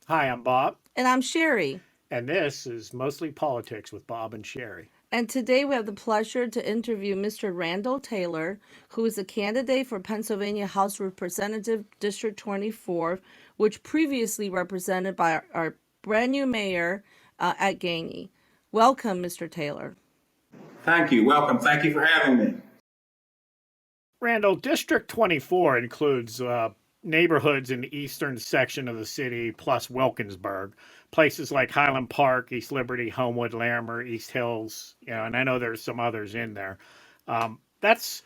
Hi, I'm Bob, And I'm Sherry. and this is Mostly Politics with Bob and Sherry. And today we have the pleasure to interview Mr. Randall Taylor, who is a candidate for Pennsylvania House Representative District 24, which previously represented by our brand new mayor at Gainey. Welcome, Mr. Taylor. Thank you. Welcome. Thank you for having me. Randall, District 24 includes neighborhoods in the eastern section of the city plus Wilkinsburg. Places like Highland Park, East Liberty, Homewood, Larimer, East Hills, and I know there's some others in there. That's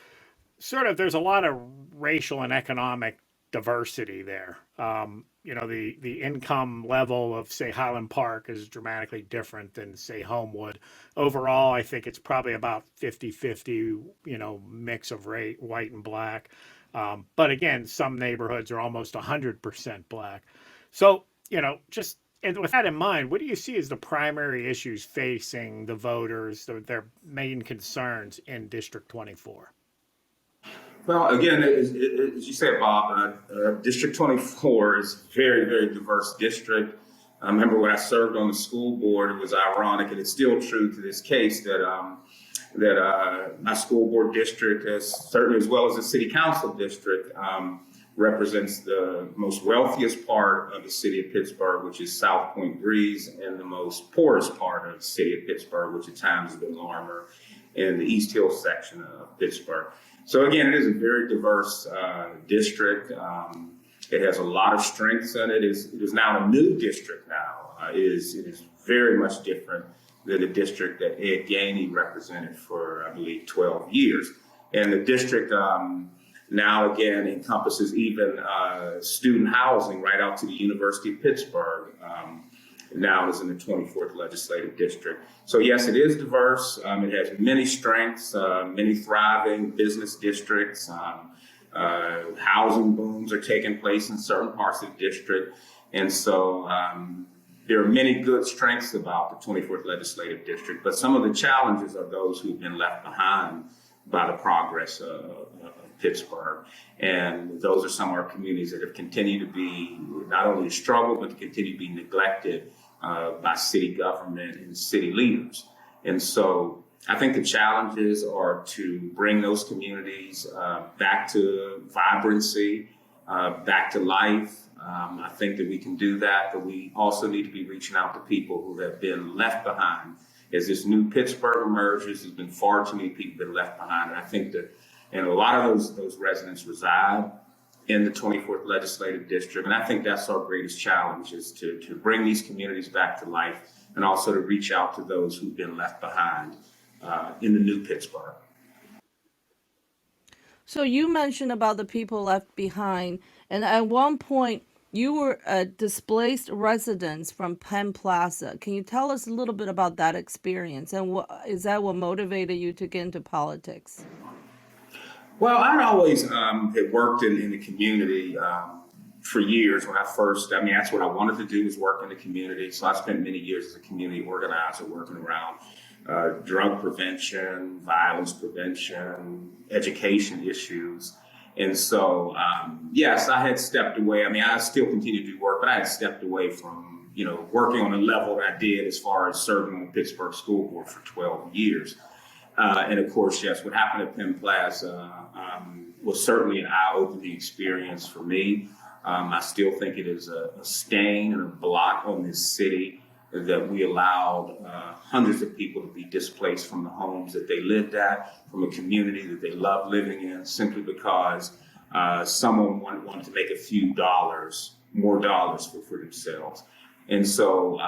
there's a lot of racial and economic diversity there. The income level of say Highland Park is dramatically different than say Homewood. Overall, I think it's probably about 50-50, mix of rate white and black. But again, some neighborhoods are almost 100% black. So, just and with that in mind, what do you see as the primary issues facing the voters, their main concerns in District 24? Well, again, as you said, Bob, District 24 is a very, very diverse district. I remember when I served on the school board, it was ironic, and it's still true to this case, that my school board district, certainly as well as the city council district, represents the most wealthiest part of the city of Pittsburgh, which is South Point Breeze, and the most poorest part of the city of Pittsburgh, which at times has been Larimer and the East Hill section of Pittsburgh. So again, it is a very diverse district. It has a lot of strengths in it. It is now a new district now. It is very much different than the district that Ed Gainey represented for, I believe, 12 years. And the district now again encompasses even student housing right out to the University of Pittsburgh. Now is in the 24th legislative district. So yes, it is diverse. It has many strengths, many thriving business districts. Housing booms are taking place in certain parts of the district. And so there are many good strengths about the 24th legislative district, but some of the challenges are those who've been left behind by the progress of Pittsburgh. And those are some of our communities that have continued to be not only struggle, but to continue to be neglected by city government and city leaders. And so I think the challenges are to bring those communities back to vibrancy, back to life. I think that we can do that, but we also need to be reaching out to people who have been left behind. As this new Pittsburgh emerges, there's been far too many people been left behind. And I think that, and a lot of those residents reside in the 24th legislative district. And I think that's our greatest challenge, is to bring these communities back to life and also to reach out to those who've been left behind in the new Pittsburgh. So you mentioned about the people left behind, and at one point you were a displaced residents from Penn Plaza. Can you tell us a little bit about that experience, and is that what motivated you to get into politics? Well, I always had worked in the community for years. That's what I wanted to do, was work in the community. So I spent many years as a community organizer working around drug prevention, violence prevention, education issues. And so, yes, I had stepped away. I still continue to do work, but I had stepped away from, working on the level that I did as far as serving on the Pittsburgh School Board for 12 years. And of course, yes, what happened at Penn Plaza was certainly an eye-opening experience for me. I still think it is a stain and a blot on this city that we allowed hundreds of people to be displaced from the homes that they lived at, from a community that they loved living in, simply because someone wanted to make a few more dollars for themselves. And so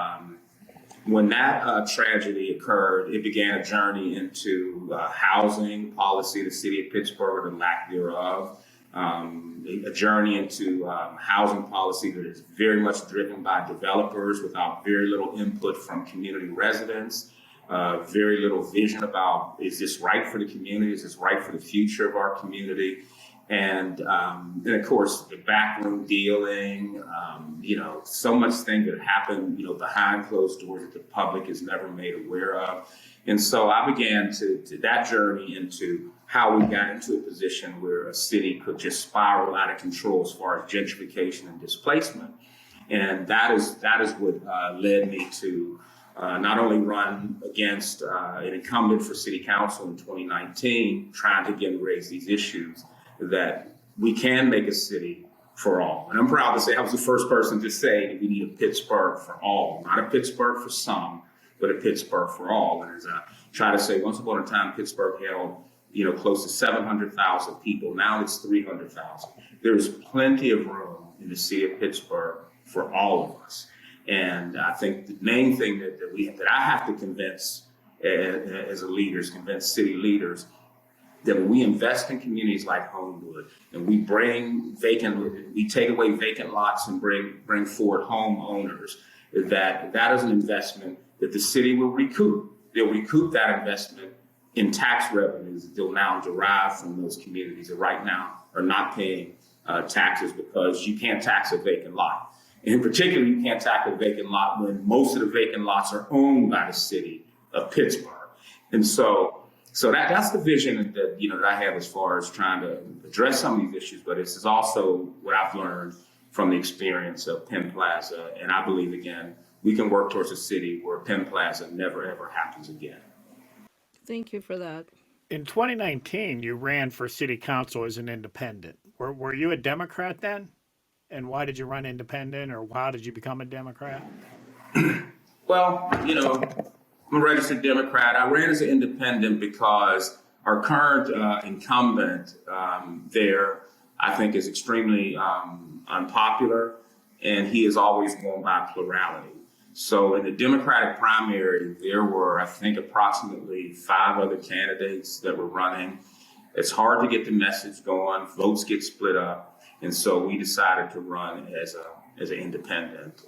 when that tragedy occurred, it began a journey into housing policy, the city of Pittsburgh, or the lack thereof. A journey into housing policy that is very much driven by developers without very little input from community residents, very little vision about, is this right for the community? Is this right for the future of our community? And of course, the backroom dealing, so much thing that happened, behind closed doors that the public is never made aware of. And so I began to that journey into how we got into a position where a city could just spiral out of control as far as gentrification and displacement. And that is what led me to not only run against an incumbent for city council in 2019, trying to again raise these issues that we can make a city for all. And I'm proud to say I was the first person to say that we need a Pittsburgh for all, not a Pittsburgh for some, but a Pittsburgh for all. And as I try to say, once upon a time, Pittsburgh held, close to 700,000 people. Now it's 300,000. There's plenty of room in the city of Pittsburgh for all of us. And I think the main thing that I have to convince as a leaders, convince city leaders, that when we invest in communities like Homewood and we take away vacant lots and bring forward homeowners, that is an investment that the city will recoup. They'll recoup that investment in tax revenues that they'll now derive from those communities that right now are not paying taxes because you can't tax a vacant lot. And in particular, you can't tax a vacant lot when most of the vacant lots are owned by the city of Pittsburgh. And so that's the vision that I have as far as trying to address some of these issues. But this is also what I've learned from the experience of Penn Plaza. And I believe, again, we can work towards a city where Penn Plaza never, ever happens again. Thank you for that. In 2019, you ran for city council as an independent. Were you a Democrat then? And why did you run independent, or how did you become a Democrat? Well, I'm a registered Democrat. I ran as an independent because our current incumbent there, I think, is extremely unpopular, and he is always going by plurality. So in the Democratic primary, there were, I think, approximately 5 other candidates that were running. It's hard to get the message going. Votes get split up. And so we decided to run as an independent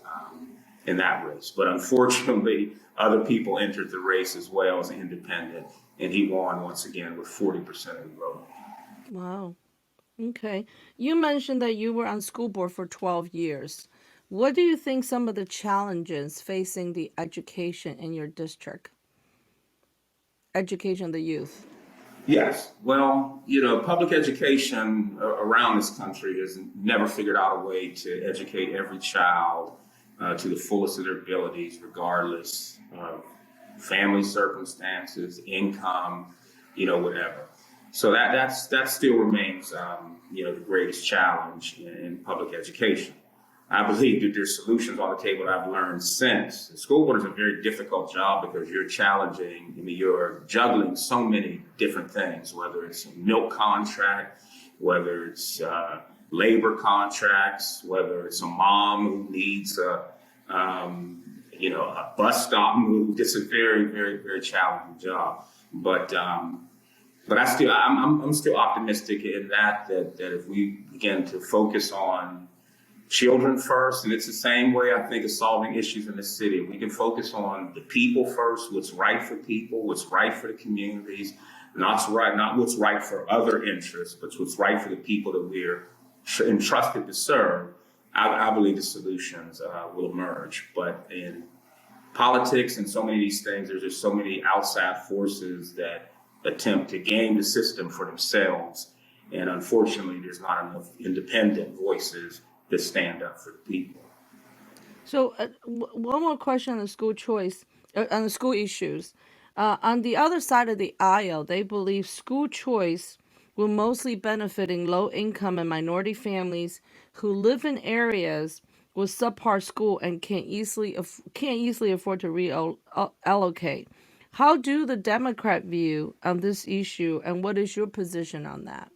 in that race. But unfortunately, other people entered the race as well as an independent, and he won once again with 40% of the vote. Wow. Okay. You mentioned that you were on school board for 12 years. What do you think some of the challenges facing the education in your district? Education of the youth. Yes. Well, public education around this country has never figured out a way to educate every child to the fullest of their abilities, regardless of family circumstances, income, whatever. So that still remains, the greatest challenge in public education. I believe that there's solutions on the table that I've learned since. The school board is a very difficult job because you're you're juggling so many different things, whether it's a milk contract, whether it's labor contracts, whether it's a mom who needs a bus stop moved. It's a very, very, very challenging job. But I'm still optimistic in that if we begin to focus on children first, and it's the same way I think of solving issues in the city. We can focus on the people first, what's right for people, what's right for the communities, not what's right for other interests, but what's right for the people that we're entrusted to serve. I believe the solutions will emerge. But in politics and so many of these things, there's just so many outside forces that attempt to game the system for themselves. And unfortunately, there's not enough independent voices that stand up for the people. So, one more question on the school choice, on the school issues. On the other side of the aisle, they believe school choice will mostly benefiting low-income and minority families who live in areas with subpar school and can't easily afford to reallocate. How do the Democrat view on this issue, and what is your position on that?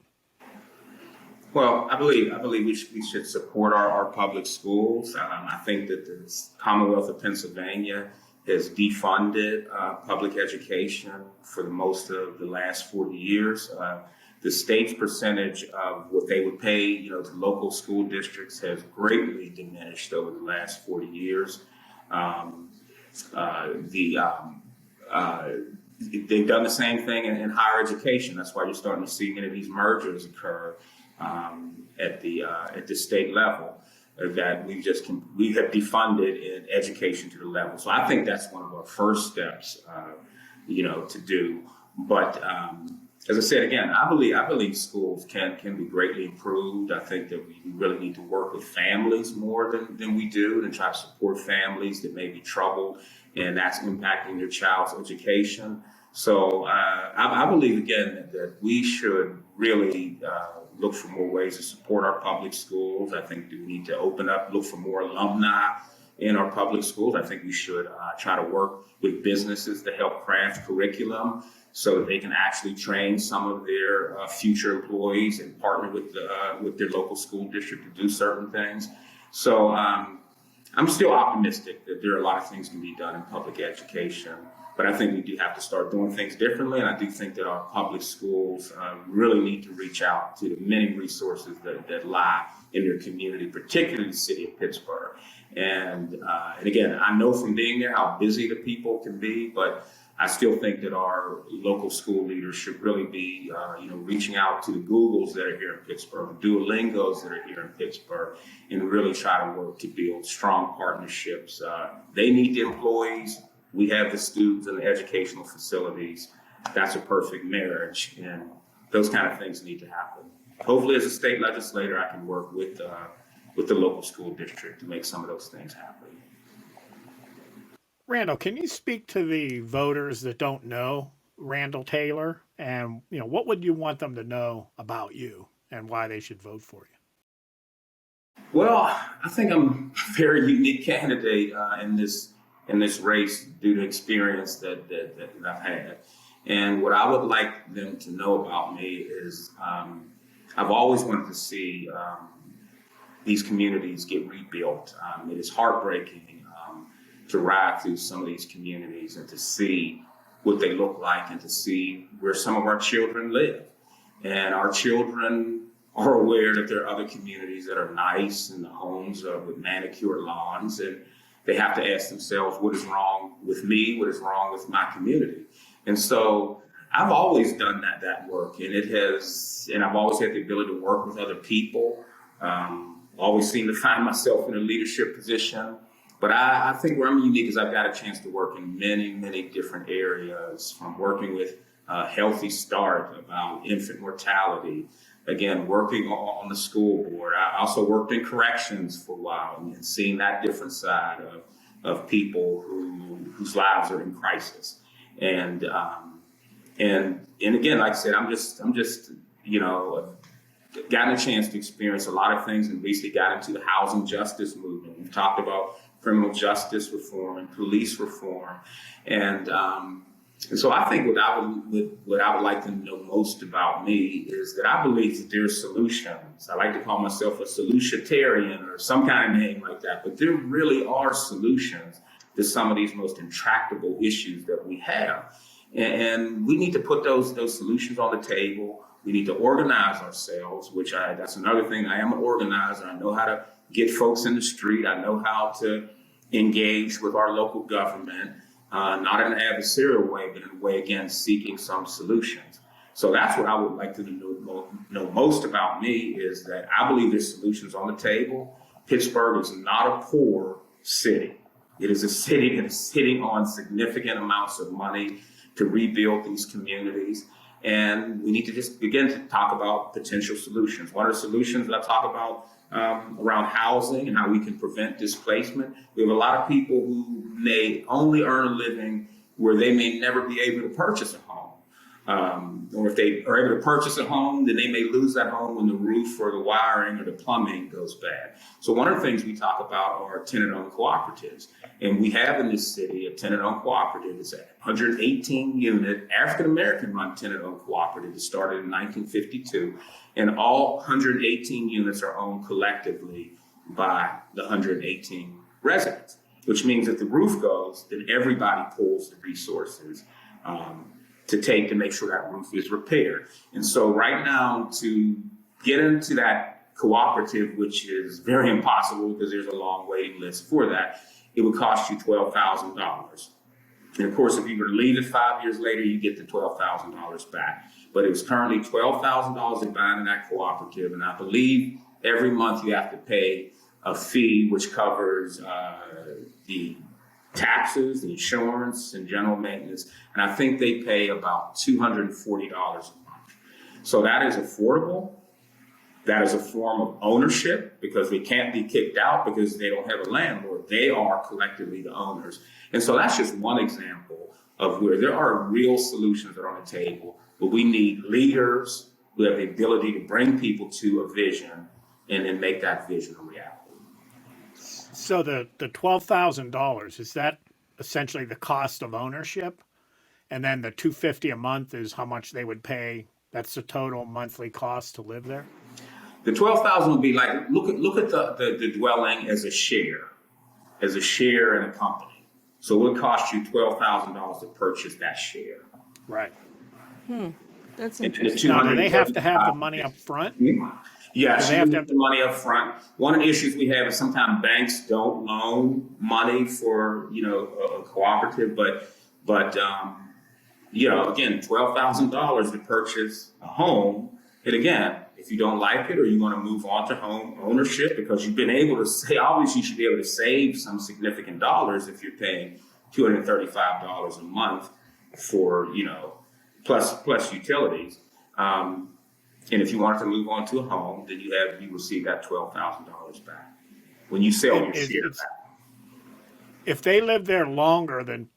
Well, I believe we should support our public schools. I think that the Commonwealth of Pennsylvania has defunded public education for the most of the last 40 years. The state's percentage of what they would pay, to local school districts has greatly diminished over the last 40 years. They've done the same thing in higher education. That's why you're starting to see many of these mergers occur at the state level. That we have defunded in education to the level. So I think that's one of our first steps, to do. But as I said again, I believe schools can be greatly improved. I think that we really need to work with families more than we do, and try to support families that may be troubled, and that's impacting their child's education. So I believe again that we should really look for more ways to support our public schools. I think we need to look for more alumni in our public schools. I think we should try to work with businesses to help craft curriculum so that they can actually train some of their future employees and partner with their local school district to do certain things. So I'm still optimistic that there are a lot of things can be done in public education, but I think we do have to start doing things differently. And I do think that our public schools really need to reach out to the many resources that lie in their community, particularly the city of Pittsburgh. And again, I know from being there how busy the people can be, but I still think that our local school leaders should really be, reaching out to the Googles that are here in Pittsburgh, Duolingos that are here in Pittsburgh, and really try to work to build strong partnerships. They need the employees. We have the students and the educational facilities. That's a perfect marriage, and those kind of things need to happen. Hopefully, as a state legislator, I can work with the local school district to make some of those things happen. Randall, can you speak to the voters that don't know Randall Taylor, and what would you want them to know about you and why they should vote for you? Well, I think I'm a very unique candidate in this race due to experience that I've had. And what I would like them to know about me is I've always wanted to see these communities get rebuilt. It is heartbreaking to ride through some of these communities and to see what they look like and to see where some of our children live. And our children are aware that there are other communities that are nice and the homes are with manicured lawns, and they have to ask themselves, what is wrong with me? What is wrong with my community? And so I've always done that work, and I've always had the ability to work with other people. Always seem to find myself in a leadership position. But I think where I'm unique is I've got a chance to work in many, many different areas, from working with Healthy Start about infant mortality, again, working on the school board. I also worked in corrections for a while and seeing that different side of people whose lives are in crisis. And again, like I said, I'm just gotten a chance to experience a lot of things and basically got into the housing justice movement. We've talked about criminal justice reform and police reform. And so I think what I would like them to know most about me is that I believe that there are solutions. I like to call myself a solutionarian or some kind of name like that, but there really are solutions to some of these most intractable issues that we have. And we need to put those solutions on the table. We need to organize ourselves, that's another thing. I am an organizer. I know how to get folks in the street. I know how to engage with our local government, not in an adversarial way, but in a way, again, seeking some solutions. So that's what I would like to know most about me, is that I believe there's solutions on the table. Pittsburgh is not a poor city. It is a city that is sitting on significant amounts of money to rebuild these communities. And we need to just begin to talk about potential solutions. What are the solutions that I talk about around housing and how we can prevent displacement? We have a lot of people who may only earn a living where they may never be able to purchase a home. Or if they are able to purchase a home, then they may lose that home when the roof or the wiring or the plumbing goes bad. So one of the things we talk about are tenant-owned cooperatives. And we have in this city a tenant-owned cooperative. It's a 118-unit African-American run tenant-owned cooperative that started in 1952. And all 118 units are owned collectively by the 118 residents, which means if the roof goes, then everybody pulls the resources to make sure that roof is repaired. And so right now, to get into that cooperative, which is very impossible because there's a long waiting list for that, it would cost you $12,000. And of course, if you were to leave it 5 years later, you get the $12,000 back. But it was currently $12,000 to buy into that cooperative. And I believe every month you have to pay a fee which covers the taxes, the insurance, and general maintenance. And I think they pay about $240 a month. So that is affordable. That is a form of ownership because they can't be kicked out because they don't have a landlord. They are collectively the owners. And so that's just one example of where there are real solutions that are on the table, but we need leaders who have the ability to bring people to a vision and then make that vision a reality. So the $12,000, is that essentially the cost of ownership? And then the $250 a month is how much they would pay. That's the total monthly cost to live there. The 12,000 would be like, look at the dwelling as a share in a company. So it would cost you $12,000 to purchase that share. Right. That's And the interesting. Now, do they have to have the 235 money up front? Yes, Do they you have to need have the money up front. One of the issues we have is sometimes banks don't loan money for a cooperative, but again, $12,000 to purchase a home. And again, if you don't like it or you want to move on to home ownership because you've been able to say, obviously you should be able to save some significant dollars if you're paying $235 a month for plus utilities. And if you wanted to move on to a home, then you receive that $12,000 back when you sell your share back. If they live there longer than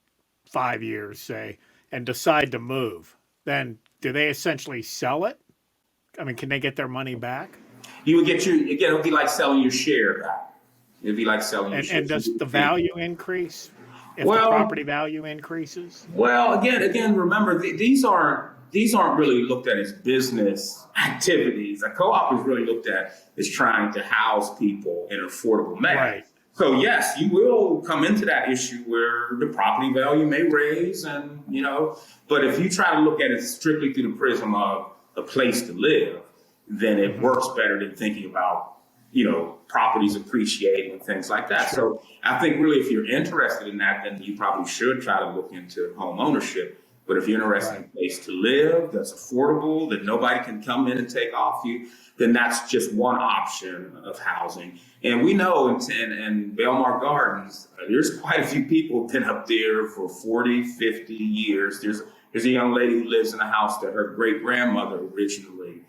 5 years, say, and decide to move, then do they essentially sell it? I mean, can they get their money back? You would it would be like selling your share back. It'd be like selling your share. And does the value increase if the Well, property value increases? Well, again, remember these aren't really looked at as business activities. A co-op is really looked at as trying to house people in an affordable manner. Right. So yes, you will come into that issue where the property value may raise, but if you try to look at it strictly through the prism of a place to live, then it works better than thinking about properties appreciating and things like that. So I think really if you're interested in that, then you probably should try to look into home ownership. But if you're interested in a place to live that's affordable, that nobody can come in and take off you, then that's just one option of housing. And we know in Belmar Gardens, there's quite a few people been up there for 40, 50 years. There's a young lady who lives in a house that her great-grandmother originally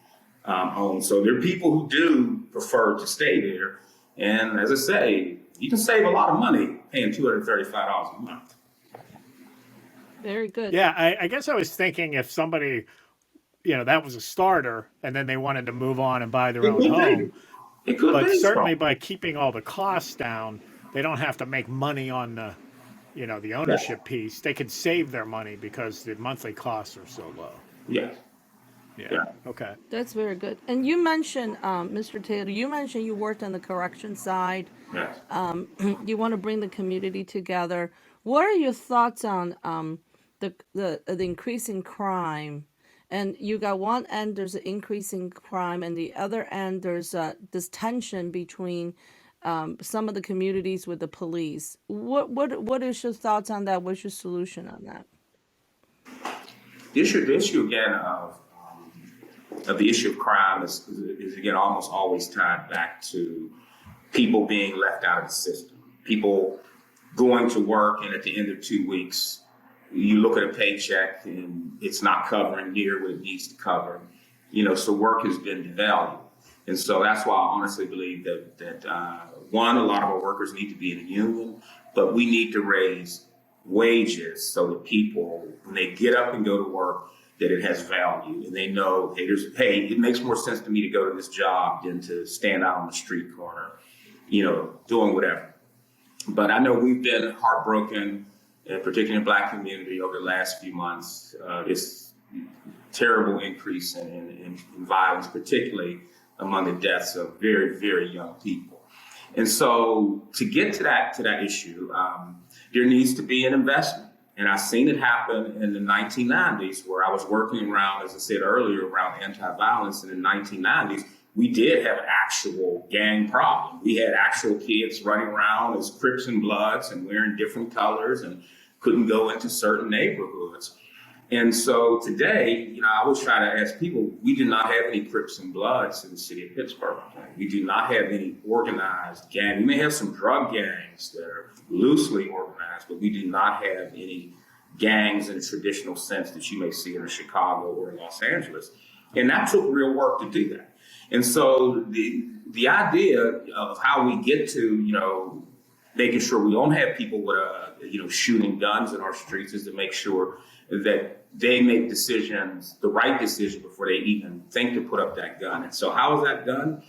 owned. So there are people who do prefer to stay there. And as I say, you can save a lot of money paying $235 a month. Very good. Yeah, I guess I was thinking if somebody, that was a starter and then they wanted to move on and buy their own home. It could But be. certainly by keeping all the costs down, they don't have to make money on the ownership piece. They could save their money because the monthly costs are so low. Yes. Yeah. Okay. That's very good. And you mentioned, Mr. Taylor, you worked on the correction side. Yes. You want to bring the community together. What are your thoughts on the increasing crime? And you got one end, there's an increasing crime, and the other end, there's this tension between some of the communities with the police. What is your thoughts on that? What's your solution on that? The issue again of the issue of crime is again almost always tied back to people being left out of the system. People going to work and at the end of 2 weeks, you look at a paycheck and it's not covering near what it needs to cover. So work has been devalued. And so that's why I honestly believe that one, a lot of our workers need to be in a union, but we need to raise wages so that people, when they get up and go to work, that it has value and they know, hey, it makes more sense to me to go to this job than to stand out on the street corner, doing whatever. But I know we've been heartbroken, particularly in the Black community over the last few months. This terrible increase in violence, particularly among the deaths of very, very young people. And so to get to that issue, there needs to be an investment. And I've seen it happen in the 1990s where I was working around, as I said earlier, around anti-violence in the 1990s. We did have an actual gang problem. We had actual kids running around as Crips and Bloods and wearing different colors and couldn't go into certain neighborhoods. And so today, I always try to ask people, we do not have any Crips and Bloods in the city of Pittsburgh. We do not have any organized gang. We may have some drug gangs that are loosely organized, but we do not have any gangs in the traditional sense that you may see in Chicago or Los Angeles. And that took real work to do that. And so the idea of how we get to, making sure we don't have people with, shooting guns in our streets is to make sure that they make decisions, the right decision before they even think to put up that gun. And so how is that done?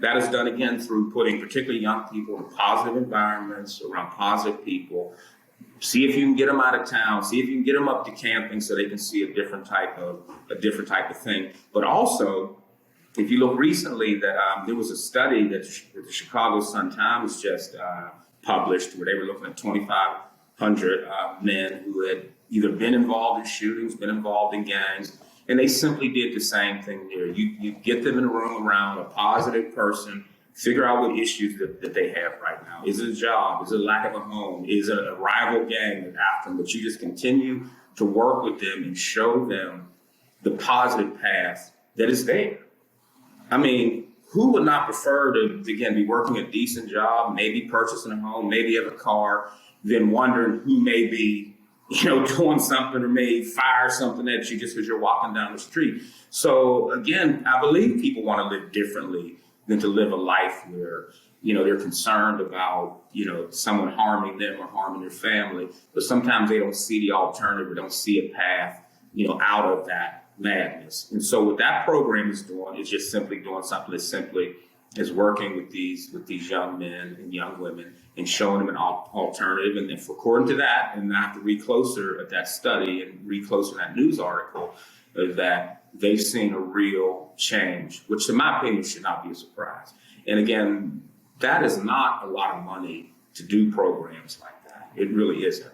That is done, again, through putting particularly young people in positive environments, around positive people. See if you can get them out of town. See if you can get them up to camping so they can see a different type of thing. But also, if you look recently, that there was a study that the Chicago Sun-Times just published, where they were looking at 2,500 men who had either been involved in shootings, been involved in gangs, and they simply did the same thing there. You get them in a room around a positive person, figure out what issues that they have right now. Is it a job? Is it a lack of a home? Is it a rival gang that's after them? But you just continue to work with them and show them the positive path that is there. I mean, who would not prefer to, again, be working a decent job, maybe purchasing a home, maybe have a car, than wondering who may be, doing something or may fire something at you just because you're walking down the street. So again, I believe people want to live differently than to live a life where, they're concerned about, someone harming them or harming their family, but sometimes they don't see the alternative or don't see a path, out of that madness. And so what that program is doing is just simply doing something as simply as working with these young men and young women and showing them an alternative. And if according to that, and I have to read closer at that study and read closer at that news article, that they've seen a real change, which in my opinion should not be a surprise. And again, that is not a lot of money to do programs like that. It really isn't.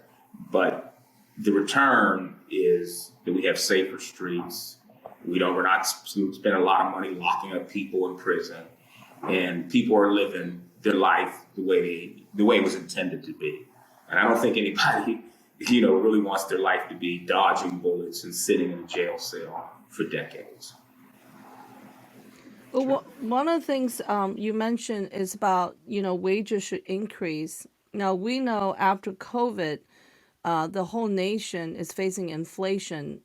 But the return is that we have safer streets. We're not spending a lot of money locking up people in prison, and people are living their life the way it was intended to be. And I don't think anybody, really wants their life to be dodging bullets and sitting in a jail cell for decades. Well, one of the things you mentioned is about, wages should increase. Now, we know after COVID, the whole nation is facing inflation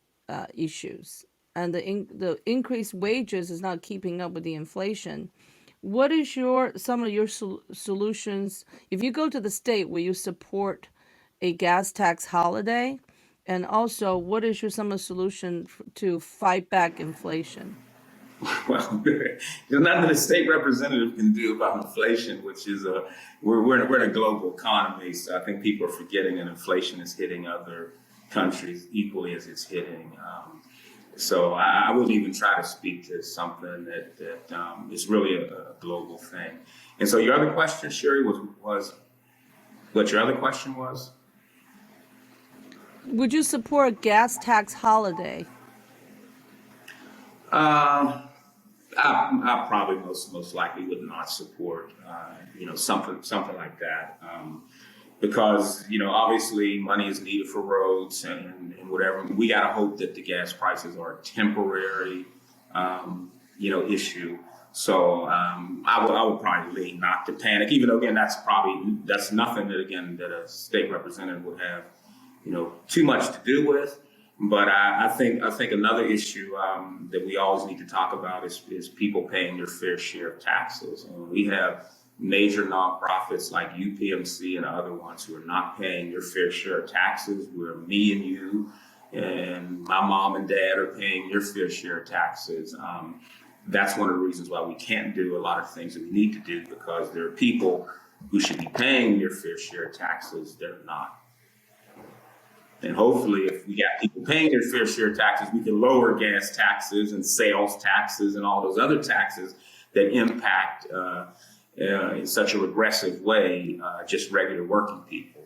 issues, and the increased wages is not keeping up with the inflation. What is some of your solutions? If you go to the state, will you support a gas tax holiday? And also, what is some of the solution to fight back inflation? Well, there's nothing the state representative can do about inflation, which is we're in a global economy. So I think people are forgetting that inflation is hitting other countries equally as it's hitting. So I wouldn't even try to speak to something that is really a global thing. And so your other question, Sherry, was what your other question was? Would you support a gas tax holiday? I probably most likely would not support, something like that, because obviously money is needed for roads and whatever. We got to hope that the gas prices are a temporary, issue. So I would probably lean not to panic, even though again that's nothing that a state representative would have, too much to do with. But I think another issue that we always need to talk about is people paying their fair share of taxes. And we have major nonprofits like UPMC and other ones who are not paying their fair share of taxes, where me and you and my mom and dad are paying their fair share of taxes. That's one of the reasons why we can't do a lot of things that we need to do, because there are people who should be paying their fair share of taxes that are not. And hopefully, if we got people paying their fair share of taxes, we can lower gas taxes and sales taxes and all those other taxes that impact in such a regressive way just regular working people.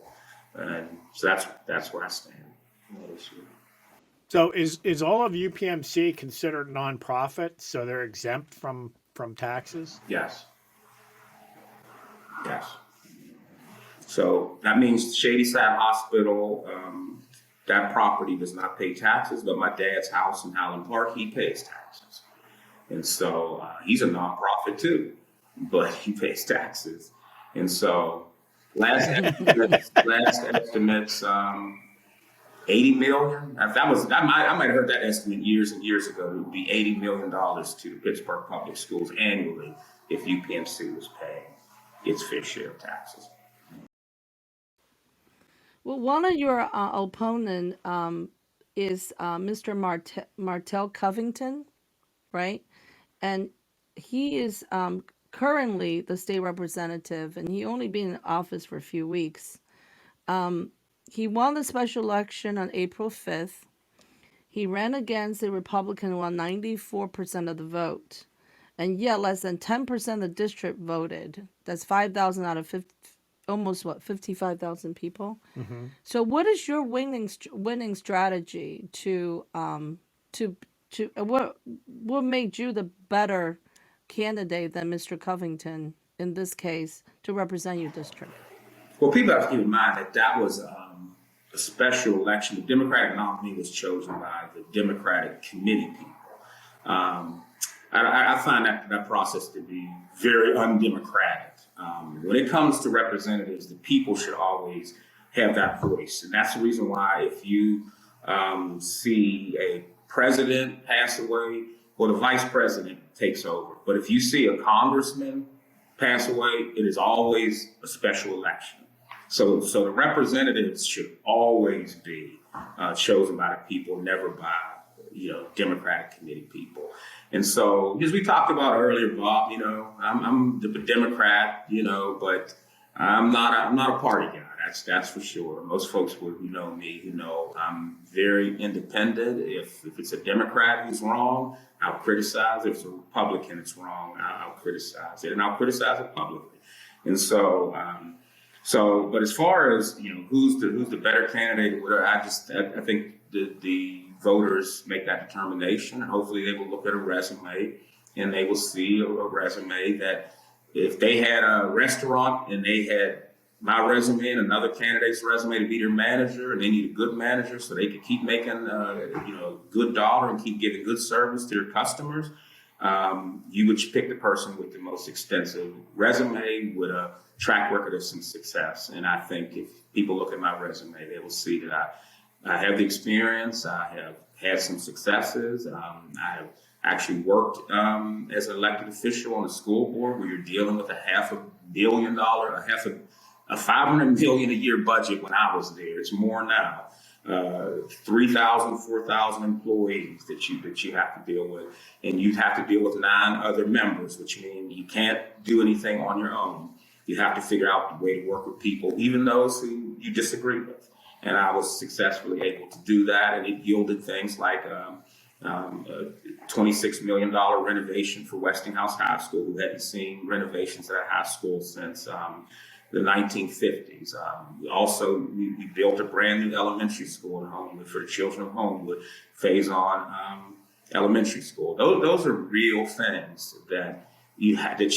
And so that's where I stand on that issue. So is all of UPMC considered nonprofit, so they're exempt from taxes? Yes. So that means Shadyside Hospital, that property does not pay taxes, but my dad's house in Highland Park, he pays taxes. And so he's a nonprofit too, but he pays taxes. And so last estimates, $80 million. If that was, I might have heard that estimate years and years ago. It would be $80 million to the Pittsburgh Public Schools annually if UPMC was paying its fair share of taxes. Well, one of your opponent is Mr. Martell Covington, right? And he is currently the state representative, and he only been in office for a few weeks. He won the special election on April 5th. He ran against a Republican who won 94% of the vote. And yet less than 10% of the district voted. That's 5,000 out of 50, almost what, 55,000 people. Mm-hmm. So what is your winning strategy what made you the better candidate than Mr. Covington in this case to represent your district? Well, people have to keep in mind that that was a special election. The Democratic nominee was chosen by the Democratic committee people. I find that process to be very undemocratic. When it comes to representatives, the people should always have that voice. And that's the reason why if you see a president pass away, well, the vice president takes over. But if you see a congressman pass away, it is always a special election. So the representatives should always be chosen by the people, never by Democratic committee people. And so, as we talked about earlier, Bob, I'm the Democrat, but I'm not a party guy. That's for sure. Most folks who know me, who know I'm very independent. If it's a Democrat who's wrong, I'll criticize. If it's a Republican that's wrong, I'll criticize it, and I'll criticize it publicly. And so, but as far as who's the better candidate, whatever, I think the voters make that determination, and hopefully they will look at a resume and they will see a resume that if they had a restaurant and they had my resume and another candidate's resume to be their manager, and they need a good manager so they could keep making good dollar and keep giving good service to their customers, you would pick the person with the most extensive resume with a track record of some success. And I think if people look at my resume, they will see that I have the experience. I have had some successes. I have actually worked as an elected official on a school board where you're dealing with $500 million a year budget. When I was there, it's more now. 3,000, 4,000 employees that you have to deal with, and you have to deal with 9 other members, which means you can't do anything on your own. You have to figure out the way to work with people, even those who you disagree with. And I was successfully able to do that, and it yielded things like a $26 million renovation for Westinghouse High School, who hadn't seen renovations at a high school since the 1950s. We built a brand new elementary school in Homewood for the children of Homewood, Phase On Elementary School. Those are real things that you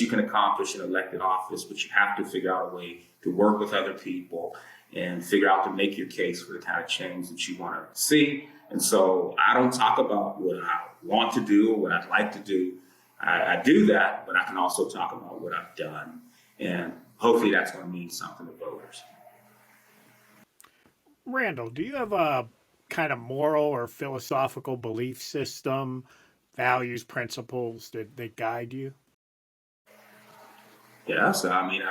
can accomplish in elected office, but you have to figure out a way to work with other people and figure out to make your case for the kind of change that you want to see. And so I don't talk about what I want to do or what I'd like to do. I do that, but I can also talk about what I've done. And hopefully that's going to mean something to voters. Randall, do you have a kind of moral or philosophical belief system, values, principles that guide you? Yeah, so I mean,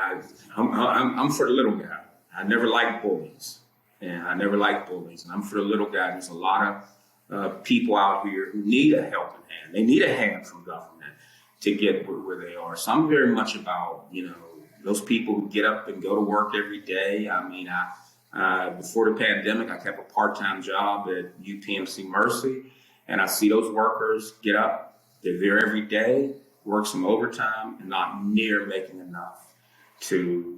I'm for the little guy. I never liked bullies, and I'm for the little guy. There's a lot of people out here who need a helping hand. They need a hand from government to get where they are. So I'm very much about, those people who get up and go to work every day. I mean, before the pandemic, I kept a part-time job at UPMC Mercy, and I see those workers get up. They're there every day, work some overtime, and not near making enough to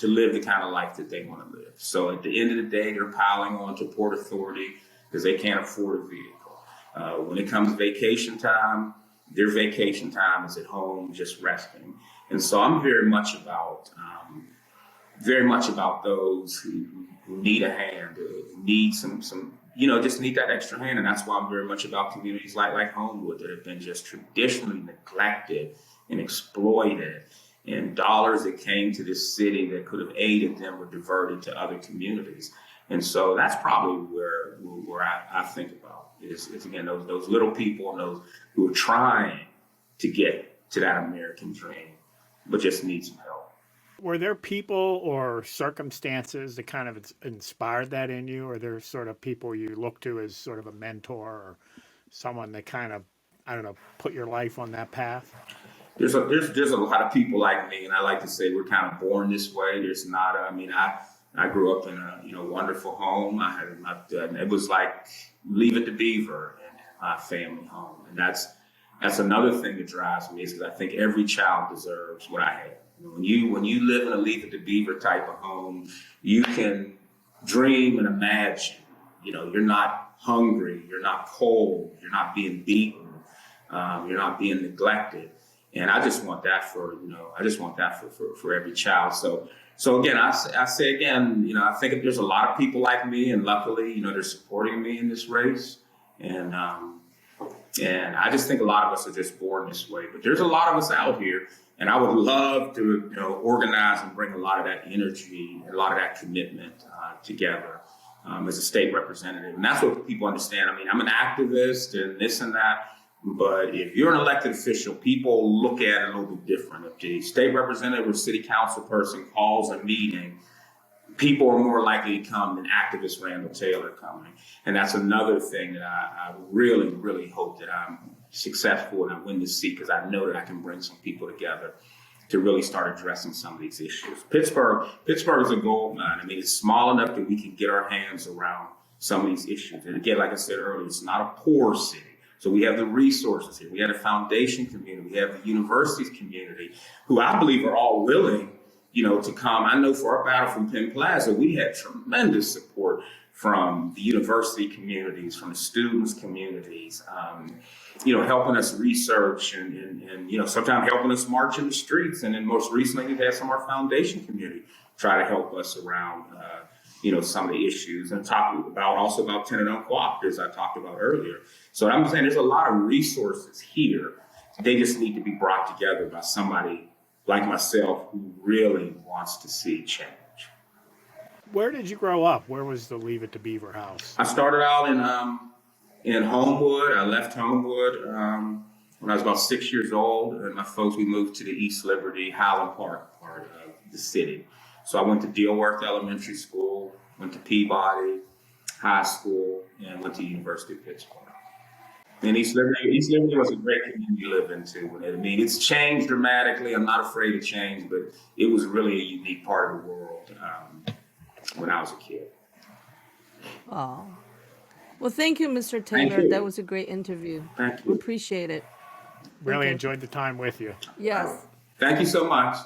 live the kind of life that they want to live. So at the end of the day, they're piling on to Port Authority because they can't afford a vehicle. When it comes to vacation time, their vacation time is at home just resting. And so I'm very much about those who need a hand, need some just need that extra hand. And that's why I'm very much about communities like Homewood that have been just traditionally neglected and exploited. And dollars that came to this city that could have aided them were diverted to other communities. And so that's probably where I think about is again those little people and those who are trying to get to that American dream, but just need some help. Were there people or circumstances that kind of inspired that in you? Or there sort of people you look to as sort of a mentor or someone that kind of, I don't know, put your life on that path? There's a lot of people like me, and I like to say we're kind of born this way. There's not. I grew up in a wonderful home. I had it was like Leave It to Beaver in my family home, and that's another thing that drives me is because I think every child deserves what I had. When you live in a Leave It to Beaver type of home, you can dream and imagine. You're not hungry, you're not cold, you're not being beaten, you're not being neglected. And I just want that for every child. So again, I say again, I think there's a lot of people like me, and luckily, they're supporting me in this race. And I just think a lot of us are just born this way. But there's a lot of us out here, and I would love to, organize and bring a lot of that energy and a lot of that commitment together as a state representative. And that's what people understand. I mean, I'm an activist and this and that. But if you're an elected official, people look at it a little bit different. If the state representative or city council person calls a meeting, people are more likely to come than activist Randall Taylor coming. And that's another thing that I really, really hope that I'm successful and I win this seat, because I know that I can bring some people together to really start addressing some of these issues. Pittsburgh is a gold mine. I mean, it's small enough that we can get our hands around some of these issues. And again, like I said earlier, it's not a poor city. So we have the resources here. We have the foundation community. We have the universities community, who I believe are all willing, to come. I know for our battle from Penn Plaza, we had tremendous support from the university communities, from the students communities, helping us research and sometimes helping us march in the streets. And then most recently, we've had some of our foundation community try to help us around, some of the issues, and talking about tenant-owned cooperatives I talked about earlier. So I'm saying there's a lot of resources here. They just need to be brought together by somebody like myself who really wants to see change. Where did you grow up? Where was the Leave It to Beaver house? I started out in Homewood. I left Homewood when I was about 6 years old, and my folks, we moved to the East Liberty, Highland Park part of the city. So I went to Dilworth Elementary School, went to Peabody High School, and went to University of Pittsburgh. And East Liberty was a great community to live into. I mean, it's changed dramatically. I'm not afraid of change, but it was really a unique part of the world when I was a kid. Oh. Well, thank you, Mr. Thank Taylor. you. That was a great interview. Thank We you. appreciate it. Really you. enjoyed the time with you. Yes. Thank you so much.